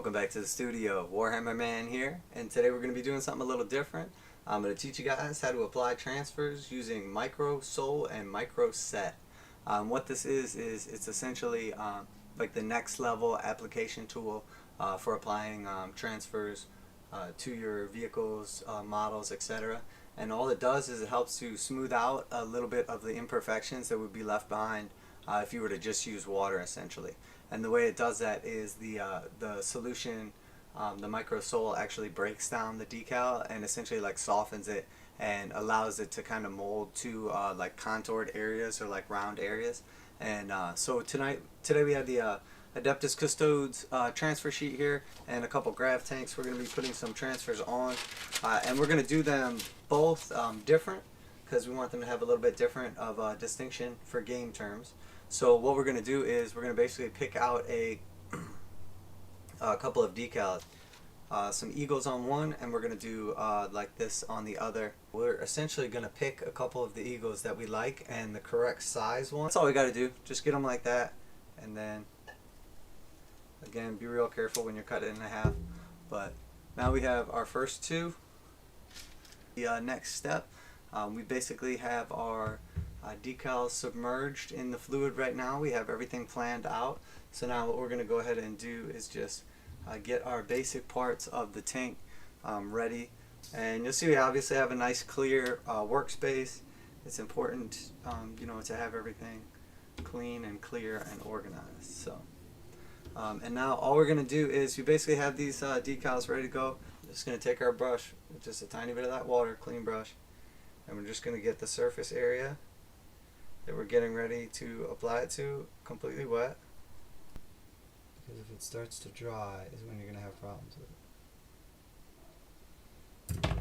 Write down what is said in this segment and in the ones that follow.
Welcome back to the studio. Warhammer Man here, and today we're going to be doing something a little different. I'm going to teach you guys how to apply transfers using micro sol and micro set. What this is it's essentially like the next level application tool for applying transfers to your vehicles, models, etc. And all it does is it helps to smooth out a little bit of the imperfections that would be left behind if you were to just use water, essentially. And the way it does that is the solution, the micro sol, actually breaks down the decal and essentially like softens it and allows it to kind of mold to like contoured areas or like round areas. And so today we have the Adeptus Custodes transfer sheet here and a couple Grav-Tanks. We're going to be putting some transfers on, and we're going to do them both different because we want them to have a little bit different of distinction for game terms. So what we're going to do is we're going to basically pick out a couple of decals, some eagles on one, and we're going to do like this on the other. We're essentially going to pick a couple of the eagles that we like and the correct size one. That's all we got to do. Just get them like that, and then again, be real careful when you're cutting it in half. But now we have our first two. The next step, we basically have our decals submerged in the fluid right now. We have everything planned out. So now what we're going to go ahead and do is just get our basic parts of the tank ready. And you'll see we obviously have a nice clear workspace. It's important you know, to have everything clean and clear and organized. So and now all we're going to do is we basically have these decals ready to go. Just going to take our brush with just a tiny bit of that water, clean brush, and we're just going to get the surface area that we're getting ready to apply it to completely wet, because if it starts to dry is when you're going to have problems with it.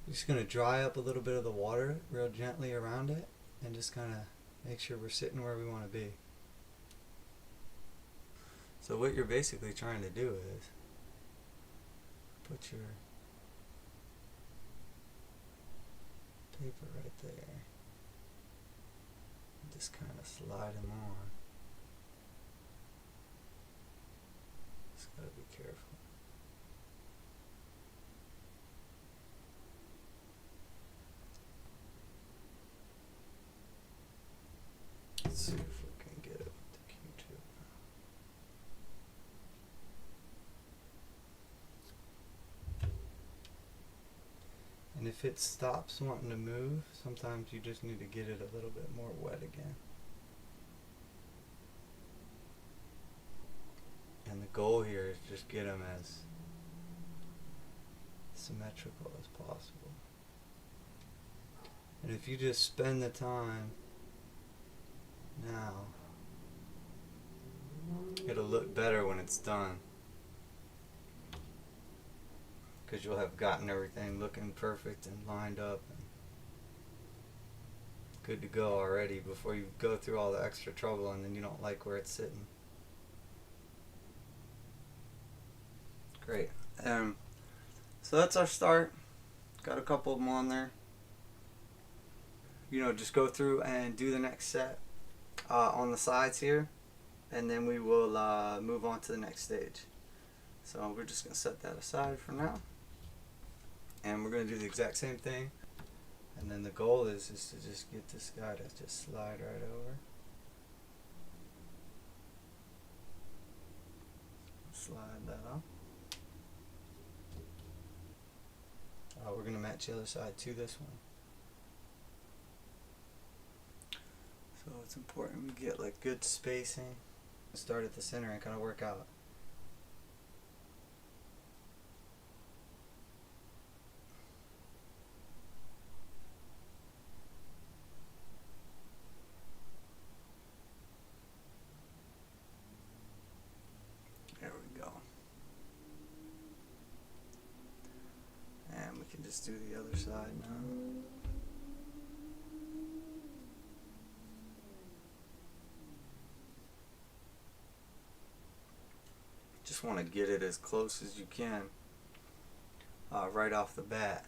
Just going to dry up a little bit of the water real gently around it and just kind of make sure we're sitting where we want to be. So what you're basically trying to do is put your paper right there and just kind of slide them on. Just gotta be careful. Let's see if we can get it with the Q2. And if it stops wanting to move, sometimes you just need to get it a little bit more wet again. And the goal here is just get them as symmetrical as possible. And if you just spend the time now, it'll look better when it's done, because you'll have gotten everything looking perfect and lined up and good to go already before you go through all the extra trouble and then you don't like where it's sitting. Great. So that's our start. Got a couple of them on there. You know, just go through and do the next set on the sides here, and then we will move on to the next stage. So we're just going to set that aside for now. And we're going to do the exact same thing. And then the goal is to just get this guy to just slide right over. Slide that up. We're going to match the other side to this one. So it's important we get like good spacing. Start at the center and kind of work out. There we go. And we can just do the other side now. Just want to get it as close as you can right off the bat.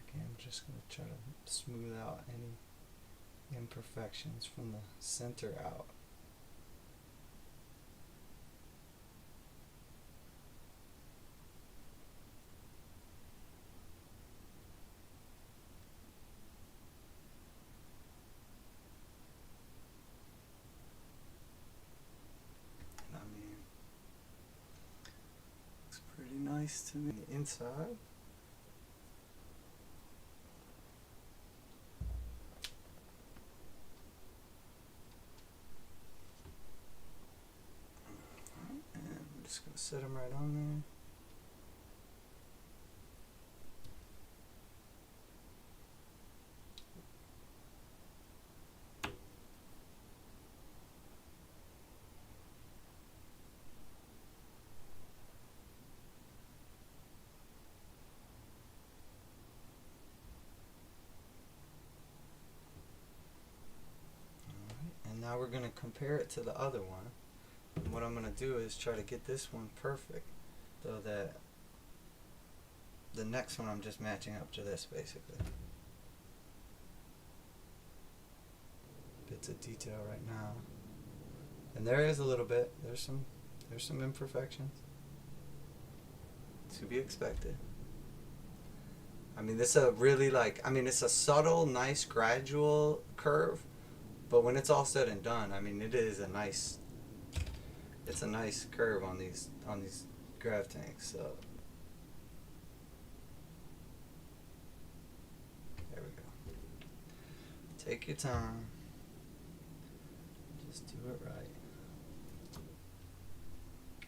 Again, just just going to try to smooth out any imperfections from the center out. Pretty nice to me. Inside, and I'm just going to set them right on there. Now we're going to compare it to the other one. And what I'm going to do is try to get this one perfect so that the next one I'm just matching up to this basically. Bits of detail right now. And there is a little bit. There's some imperfections. To be expected. I mean, this is a really it's a subtle, nice, gradual curve. But when it's all said and done, I mean, it's a nice curve on these Grav-Tanks. So there we go. Take your time. Just do it right.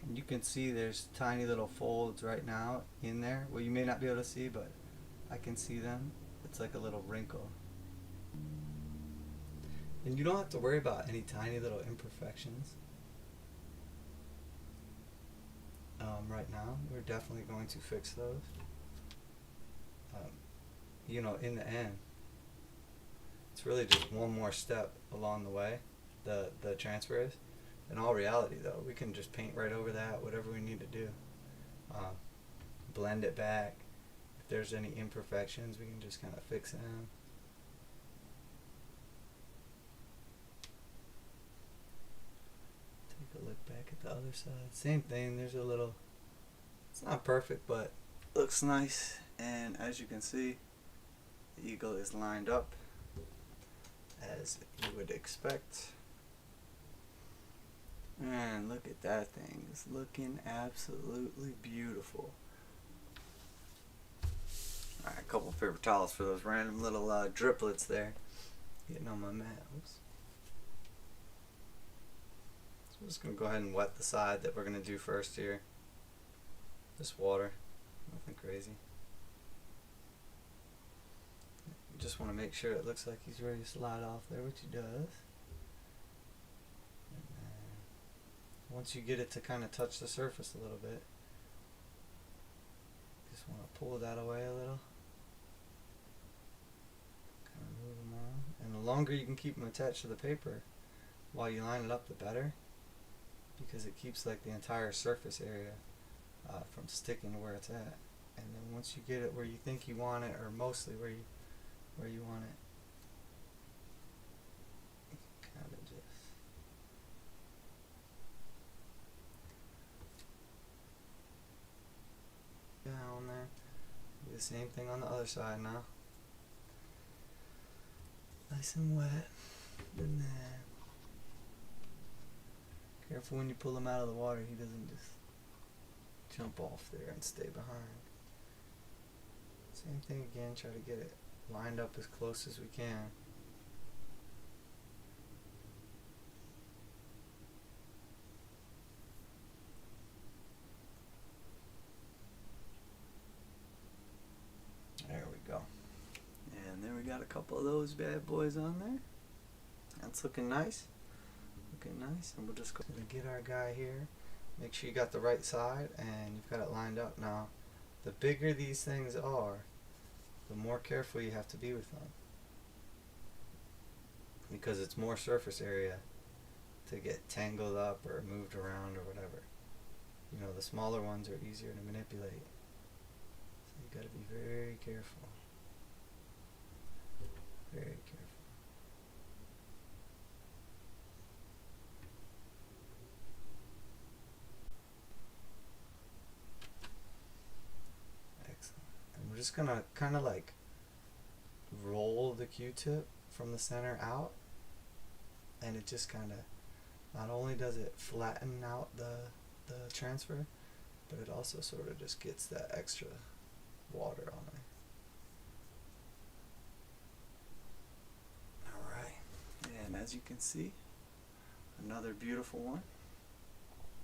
And you can see there's tiny little folds right now in there. Well, you may not be able to see, but I can see them. It's like a little wrinkle. And you don't have to worry about any tiny little imperfections. Right now, we're definitely going to fix those. You know, in the end, it's really just one more step along the way, the transfer is. In all reality, though, we can just paint right over that, whatever we need to do. Blend it back. If there's any imperfections, we can just kind of fix them. Look back at the other side. Same thing. There's a little. It's not perfect, but looks nice. And as you can see, the eagle is lined up as you would expect. And look at that thing. It's looking absolutely beautiful. Alright, a couple of paper towels for those random little driplets there. Getting on my mat. Oops. I'm just going to go ahead and wet the side that we're going to do first here. Just water, nothing crazy. You just want to make sure it looks like he's ready to slide off there, which he does. And then once you get it to kind of touch the surface a little bit, just want to pull that away a little. Kind of move them on. And the longer you can keep them attached to the paper while you line it up, the better. Because it keeps like the entire surface area from sticking to where it's at. And then once you get it where you think you want it, or mostly where you want it, you can kind of just down there. Do the same thing on the other side now. Nice and wet. And then careful when you pull him out of the water, he doesn't just jump off there and stay behind. Same thing again, try to get it lined up as close as we can. There we go. And then we got a couple of those bad boys on there. That's looking nice. Looking nice. And we'll just go and get our guy here. Make sure you got the right side and you've got it lined up. Now, the bigger these things are, the more careful you have to be with them. Because it's more surface area to get tangled up or moved around or whatever. You know, the smaller ones are easier to manipulate. So you got to be very careful. Very careful. Excellent. And we're just gonna kind of like roll the Q-tip from the center out, and it just kind of, not only does it flatten out the transfer, but it also sort of just gets that extra water on it. Alright, and as you can see, another beautiful one.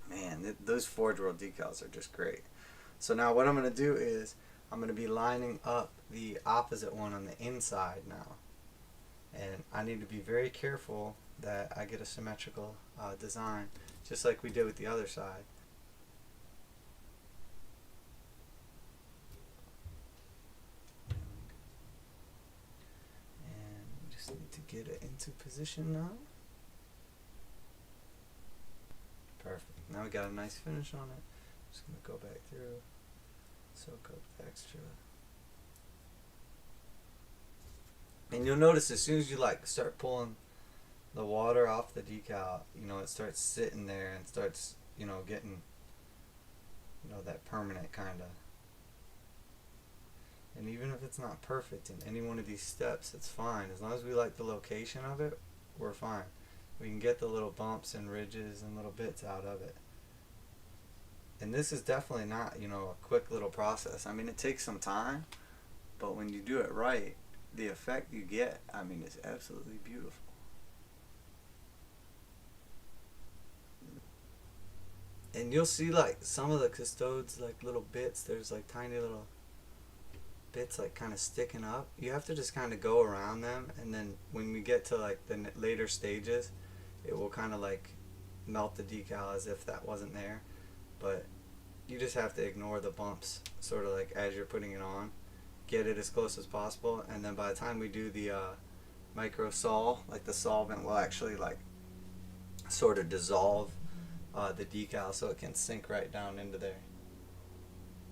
Man, those Forge World decals are just great. So now what I'm going to do is I'm going to be lining up the opposite one on the inside now. And I need to be very careful that I get a symmetrical design, just like we did with the other side. And we just need to get it into position now. Perfect. Now we got a nice finish on it. Just going to go back through, soak up the extra. And you'll notice as soon as you like start pulling the water off the decal, you know, it starts sitting there and starts, you know, getting, you know, that permanent kind of. And even if it's not perfect in any one of these steps, it's fine. As long as we like the location of it, we're fine. We can get the little bumps and ridges and little bits out of it. And this is definitely not, you know, a quick little process. I mean, it takes some time, but when you do it right, the effect you get, I mean, is absolutely beautiful. And you'll see like some of the Custodes, like little bits, there's like tiny little bits like kind of sticking up. You have to just kind of go around them, and then when we get to like the later stages, it will kind of like melt the decal as if that wasn't there. But you just have to ignore the bumps sort of like as you're putting it on, get it as close as possible, and then by the time we do the micro sol, like the solvent will actually like sort of dissolve the decal so it can sink right down into there.